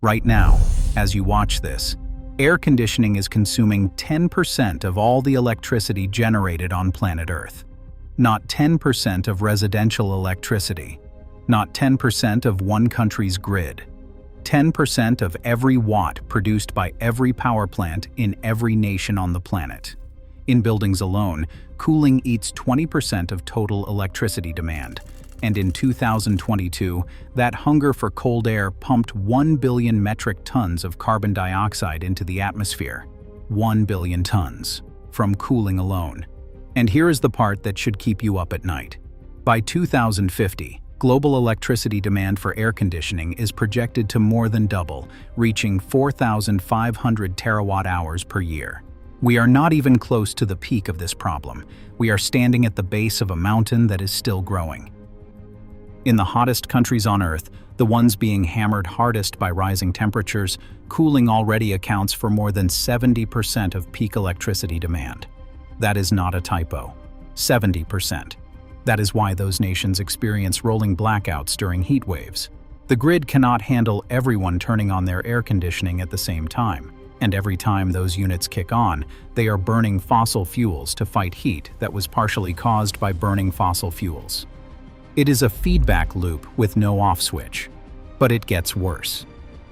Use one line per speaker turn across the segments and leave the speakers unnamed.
Right now, as you watch this, air conditioning is consuming 10% of all the electricity generated on planet Earth. Not 10% of residential electricity, not 10% of one country's grid. 10% of every watt produced by every power plant in every nation on the planet. In buildings alone, cooling eats 20% of total electricity demand. And in 2022, that hunger for cold air pumped 1 billion metric tons of carbon dioxide into the atmosphere. 1 billion tons, from cooling alone. And here is the part that should keep you up at night. By 2050, global electricity demand for air conditioning is projected to more than double, reaching 4,500 terawatt-hours per year. We are not even close to the peak of this problem. We are standing at the base of a mountain that is still growing. In the hottest countries on Earth, the ones being hammered hardest by rising temperatures, cooling already accounts for more than 70% of peak electricity demand. That is not a typo. 70%. That is why those nations experience rolling blackouts during heat waves. The grid cannot handle everyone turning on their air conditioning at the same time, and every time those units kick on, they are burning fossil fuels to fight heat that was partially caused by burning fossil fuels. It is a feedback loop with no off switch. But it gets worse.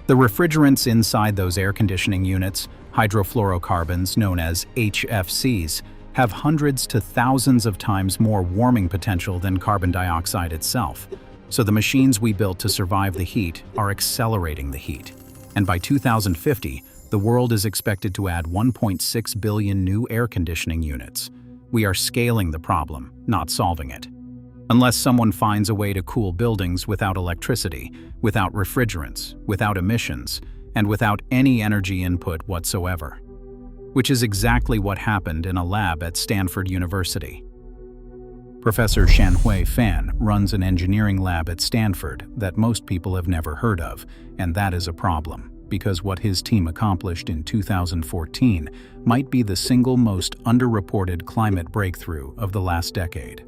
The refrigerants inside those air conditioning units, hydrofluorocarbons known as HFCs, have hundreds to thousands of times more warming potential than carbon dioxide itself. So the machines we built to survive the heat are accelerating the heat. And by 2050, the world is expected to add 1.6 billion new air conditioning units. We are scaling the problem, not solving it. Unless someone finds a way to cool buildings without electricity, without refrigerants, without emissions, and without any energy input whatsoever. Which is exactly what happened in a lab at Stanford University. Professor Shanhui Fan runs an engineering lab at Stanford that most people have never heard of, and that is a problem, because what his team accomplished in 2014 might be the single most underreported climate breakthrough of the last decade.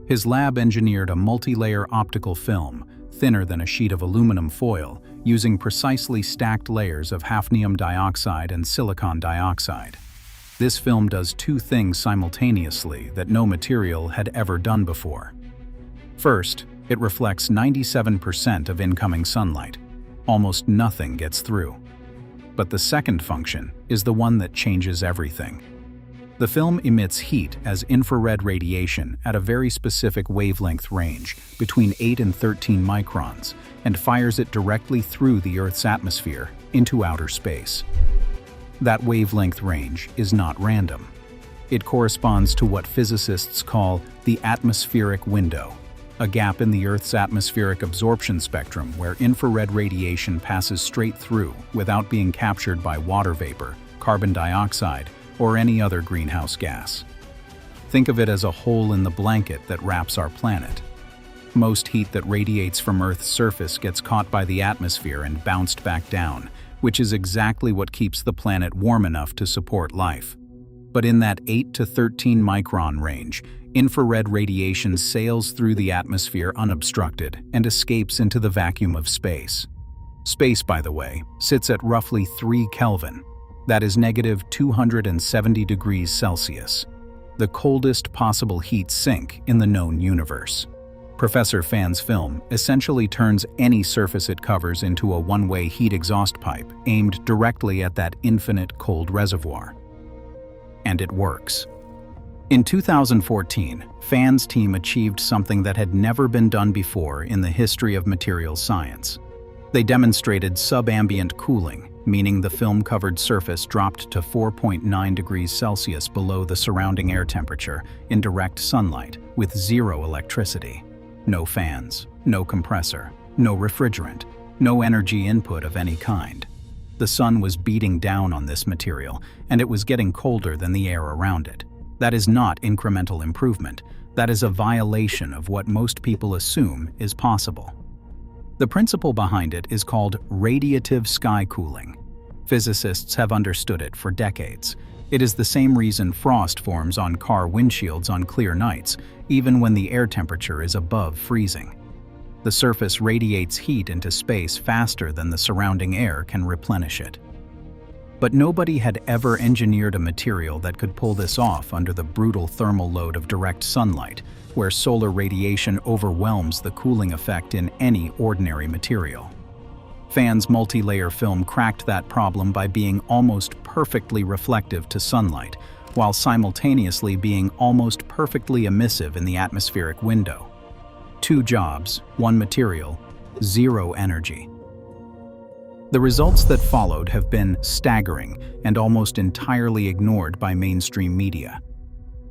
His lab engineered a multilayer optical film, thinner than a sheet of aluminum foil, using precisely stacked layers of hafnium dioxide and silicon dioxide. This film does two things simultaneously that no material had ever done before. First, it reflects 97% of incoming sunlight. Almost nothing gets through. But the second function is the one that changes everything. The film emits heat as infrared radiation at a very specific wavelength range, between 8 and 13 microns, and fires it directly through the Earth's atmosphere into outer space. That wavelength range is not random. It corresponds to what physicists call the atmospheric window, a gap in the Earth's atmospheric absorption spectrum where infrared radiation passes straight through without being captured by water vapor, carbon dioxide, or any other greenhouse gas. Think of it as a hole in the blanket that wraps our planet. Most heat that radiates from Earth's surface gets caught by the atmosphere and bounced back down, which is exactly what keeps the planet warm enough to support life. But in that 8 to 13 micron range, infrared radiation sails through the atmosphere unobstructed and escapes into the vacuum of space. Space, by the way, sits at roughly 3 Kelvin. That is negative 270 degrees Celsius, the coldest possible heat sink in the known universe. Professor Fan's film essentially turns any surface it covers into a one-way heat exhaust pipe aimed directly at that infinite cold reservoir. And it works. In 2014, Fan's team achieved something that had never been done before in the history of materials science. They demonstrated subambient cooling, meaning the film-covered surface dropped to 4.9 degrees Celsius below the surrounding air temperature in direct sunlight with zero electricity. No fans, no compressor, no refrigerant, no energy input of any kind. The sun was beating down on this material, and it was getting colder than the air around it. That is not incremental improvement. That is a violation of what most people assume is possible. The principle behind it is called radiative sky cooling. Physicists have understood it for decades. It is the same reason frost forms on car windshields on clear nights, even when the air temperature is above freezing. The surface radiates heat into space faster than the surrounding air can replenish it. But nobody had ever engineered a material that could pull this off under the brutal thermal load of direct sunlight, where solar radiation overwhelms the cooling effect in any ordinary material. Fan's multi-layer film cracked that problem by being almost perfectly reflective to sunlight, while simultaneously being almost perfectly emissive in the atmospheric window. 2 jobs, 1 material, 0 energy. The results that followed have been staggering and almost entirely ignored by mainstream media.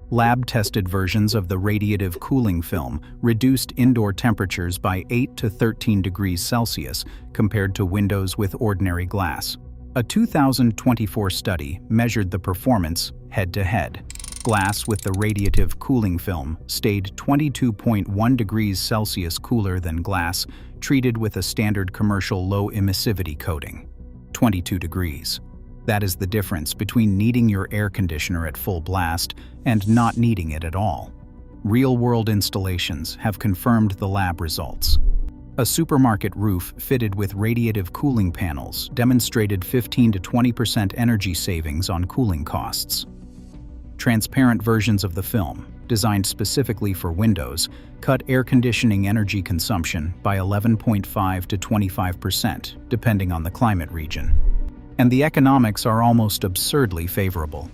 Lab-tested versions of the radiative cooling film reduced indoor temperatures by 8 to 13 degrees Celsius compared to windows with ordinary glass. A 2024 study measured the performance head-to-head. Glass with the radiative cooling film stayed 22.1 degrees Celsius cooler than glass treated with a standard commercial low-emissivity coating. 22 degrees. That is the difference between needing your air conditioner at full blast and not needing it at all. Real-world installations have confirmed the lab results. A supermarket roof fitted with radiative cooling panels demonstrated 15 to 20% energy savings on cooling costs. Transparent versions of the film, designed specifically for windows, cut air conditioning energy consumption by 11.5 to 25%, depending on the climate region. And the economics are almost absurdly favorable.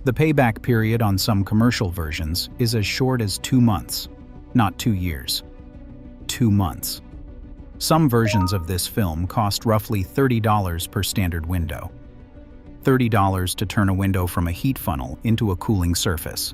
The payback period on some commercial versions is as short as 2 months, not 2 years. 2 months. Some versions of this film cost roughly $30 per standard window. $30 to turn a window from a heat funnel into a cooling surface.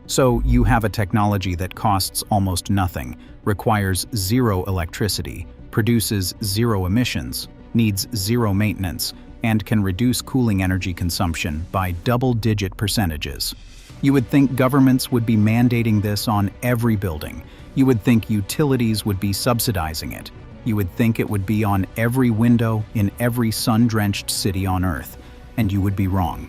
So you have a technology that costs almost nothing, requires 0 electricity, produces 0 emissions, needs 0 maintenance, and can reduce cooling energy consumption by double-digit percentages. You would think governments would be mandating this on every building. You would think utilities would be subsidizing it. You would think it would be on every window in every sun-drenched city on Earth. And you would be wrong.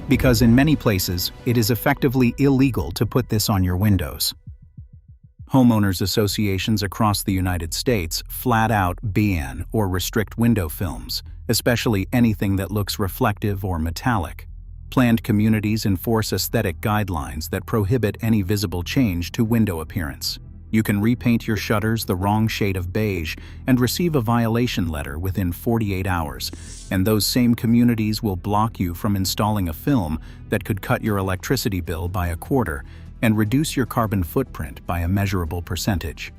Because in many places, it is effectively illegal to put this on your windows. Homeowners associations across the United States flat out ban or restrict window films, especially anything that looks reflective or metallic. Planned communities enforce aesthetic guidelines that prohibit any visible change to window appearance. You can repaint your shutters the wrong shade of beige and receive a violation letter within 48 hours, and those same communities will block you from installing a film that could cut your electricity bill by a quarter and reduce your carbon footprint by a measurable percentage.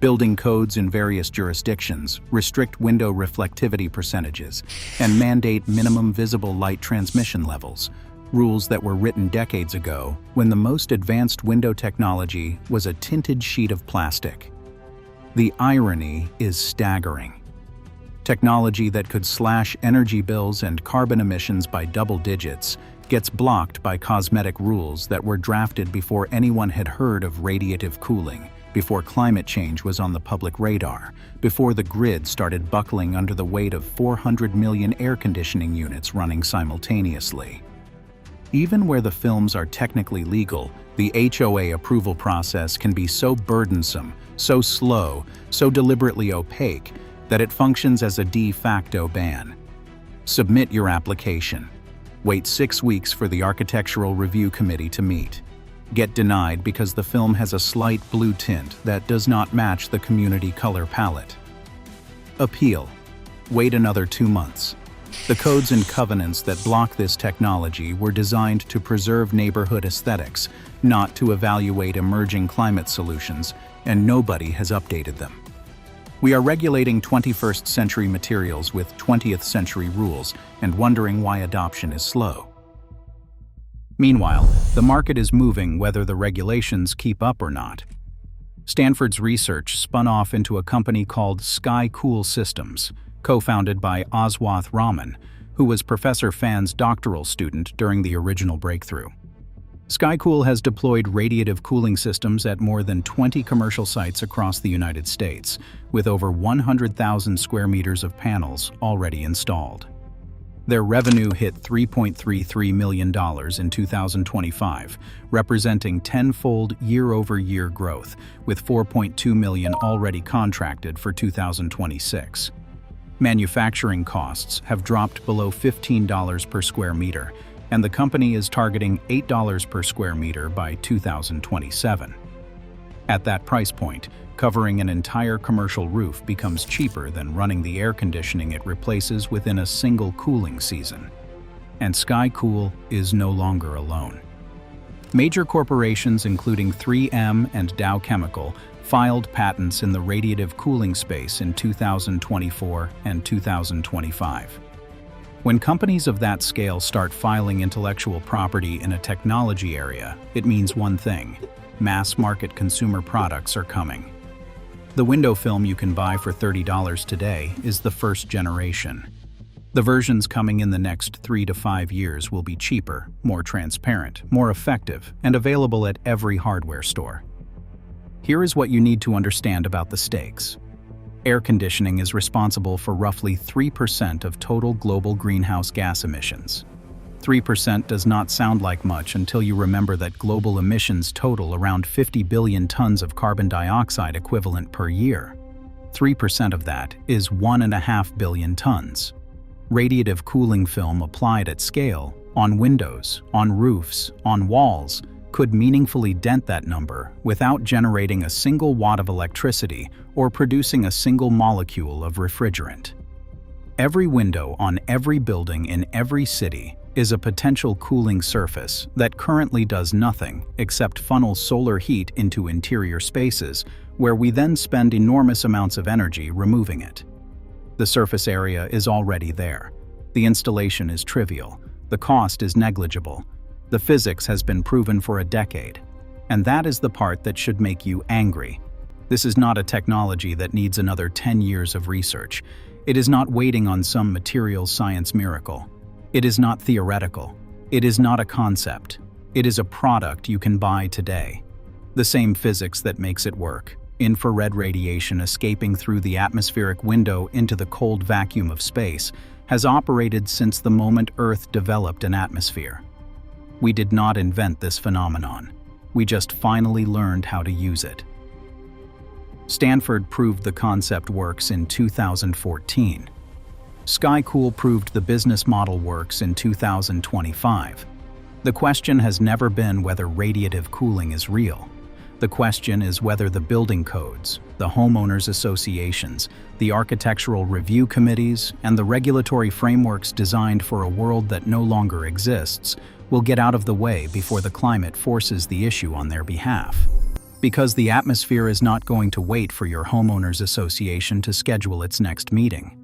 Building codes in various jurisdictions restrict window reflectivity percentages and mandate minimum visible light transmission levels, rules that were written decades ago when the most advanced window technology was a tinted sheet of plastic. The irony is staggering. Technology that could slash energy bills and carbon emissions by double digits gets blocked by cosmetic rules that were drafted before anyone had heard of radiative cooling, before climate change was on the public radar, before the grid started buckling under the weight of 400 million air conditioning units running simultaneously. Even where the films are technically legal, the HOA approval process can be so burdensome, so slow, so deliberately opaque, that it functions as a de facto ban. Submit your application. Wait 6 weeks for the Architectural Review Committee to meet. Get denied because the film has a slight blue tint that does not match the community color palette. Appeal. Wait another 2 months. The codes and covenants that block this technology were designed to preserve neighborhood aesthetics, not to evaluate emerging climate solutions, and nobody has updated them. We are regulating 21st century materials with 20th century rules and wondering why adoption is slow. Meanwhile, the market is moving whether the regulations keep up or not. Stanford's research spun off into a company called SkyCool Systems, co-founded by Aswath Raman, who was Professor Fan's doctoral student during the original breakthrough. SkyCool has deployed radiative cooling systems at more than 20 commercial sites across the United States, with over 100,000 square meters of panels already installed. Their revenue hit $3.33 million in 2025, representing tenfold year-over-year growth, with $4.2 million already contracted for 2026. Manufacturing costs have dropped below $15 per square meter, and the company is targeting $8 per square meter by 2027. At that price point, covering an entire commercial roof becomes cheaper than running the air conditioning it replaces within a single cooling season. And SkyCool is no longer alone. Major corporations including 3M and Dow Chemical filed patents in the radiative cooling space in 2024 and 2025. When companies of that scale start filing intellectual property in a technology area, it means one thing: mass-market consumer products are coming. The window film you can buy for $30 today is the first generation. The versions coming in the next 3 to 5 years will be cheaper, more transparent, more effective, and available at every hardware store. Here is what you need to understand about the stakes. Air conditioning is responsible for roughly 3% of total global greenhouse gas emissions. 3% does not sound like much until you remember that global emissions total around 50 billion tons of carbon dioxide equivalent per year. 3% of that is 1.5 billion tons. Radiative cooling film applied at scale, on windows, on roofs, on walls, could meaningfully dent that number without generating a single watt of electricity or producing a single molecule of refrigerant. Every window on every building in every city is a potential cooling surface that currently does nothing except funnel solar heat into interior spaces, where we then spend enormous amounts of energy removing it. The surface area is already there. The installation is trivial. The cost is negligible. The physics has been proven for a decade. And that is the part that should make you angry. This is not a technology that needs another 10 years of research. It is not waiting on some materials science miracle. It is not theoretical. It is not a concept. It is a product you can buy today. The same physics that makes it work, infrared radiation escaping through the atmospheric window into the cold vacuum of space, has operated since the moment Earth developed an atmosphere. We did not invent this phenomenon. We just finally learned how to use it. Stanford proved the concept works in 2014. SkyCool proved the business model works in 2025. The question has never been whether radiative cooling is real. The question is whether the building codes, the homeowners associations, the architectural review committees, and the regulatory frameworks designed for a world that no longer exists will get out of the way before the climate forces the issue on their behalf. Because the atmosphere is not going to wait for your homeowners association to schedule its next meeting.